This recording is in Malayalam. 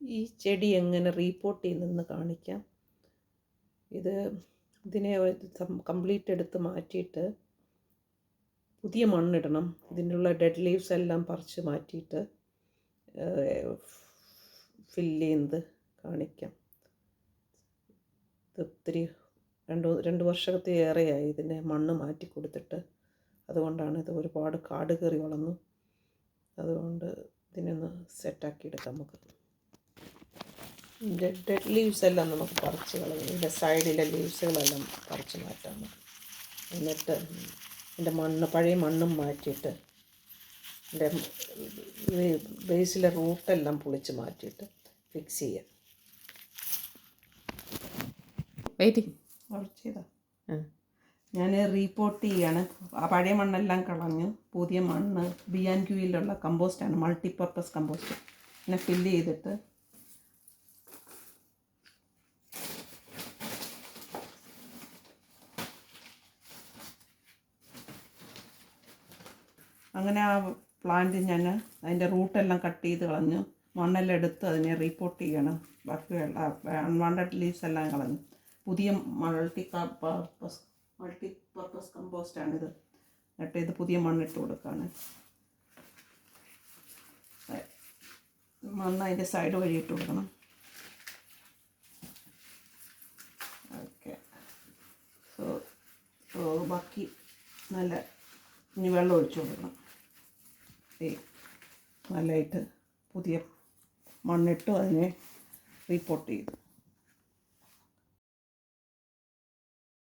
ഈ ചെടി എങ്ങനെ റീപോർട്ട് ചെയ്യുന്നതെന്ന് കാണിക്കാം. ഇതിനെ കംപ്ലീറ്റ് എടുത്ത് മാറ്റിയിട്ട് പുതിയ മണ്ണിടണം. ഇതിനുള്ള ഡെഡ് ലീവ്സ് എല്ലാം പറിച്ച് മാറ്റിയിട്ട് ഫില്ല് ചെയ്യുന്നത് കാണിക്കാം. ഇത് ഒത്തിരി രണ്ട് വർഷത്തേറെയായി ഇതിനെ മണ്ണ് മാറ്റി കൊടുത്തിട്ട്. അതുകൊണ്ടാണ് ഇത് ഒരുപാട് കാട് കയറി വളർന്നു. അതുകൊണ്ട് ഇതിനെ ഒന്ന് സെറ്റാക്കി എടുക്കാം നമുക്ക്. ഡെഡ് ലീവ്സ് എല്ലാം നമുക്ക് പറിച്ച് കളയാം. ഇതിൻ്റെ സൈഡിലെ ലീവ്സുകളെല്ലാം പറിച്ച് മാറ്റാം നമുക്ക്. എന്നിട്ട് ഇതിൻ്റെ പഴയ മണ്ണും മാറ്റിയിട്ട് ഇതിൻ്റെ ബേസിലെ റൂട്ടെല്ലാം പൊളിച്ച് മാറ്റിയിട്ട് ഫിക്സ് ചെയ്യാം. വെയിറ്റിംഗ് ചെയ്താ ഞാൻ റീപോർട്ട് ചെയ്യാണ്. ആ പഴയ മണ്ണെല്ലാം കളഞ്ഞു. പുതിയ മണ്ണ് B&Qയിലുള്ള കമ്പോസ്റ്റാണ്, മൾട്ടിപ്പർപ്പസ് കമ്പോസ്റ്റ്. പിന്നെ ഫില്ല് ചെയ്തിട്ട് അങ്ങനെ ആ പ്ലാന്റ് ഞാൻ അതിൻ്റെ റൂട്ടെല്ലാം കട്ട് ചെയ്ത് കളഞ്ഞു. മണ്ണെല്ലാം എടുത്ത് അതിനെ റീപോർട്ട് ചെയ്യണം. ബാക്കിയുള്ള അൺവാണ്ടഡ് ലീവ്സ് എല്ലാം കളഞ്ഞു. പുതിയ മൾട്ടിപ്പർപ്പസ് കമ്പോസ്റ്റാണിത്. എന്നിട്ട് ഇത് പുതിയ മണ്ണിട്ട് കൊടുക്കുകയാണ്. മണ്ണ് അതിൻ്റെ സൈഡ് വഴി ഇട്ട് കൊടുക്കണം. ഓക്കെ. സോ ബാക്കി ഇനി വെള്ളം ഒഴിച്ചു കൊടുക്കണം. നല്ലതായിട്ട് പുതിയ മണ്ണിട്ട് അതിനെ റീപോർട്ട് ചെയ്തു.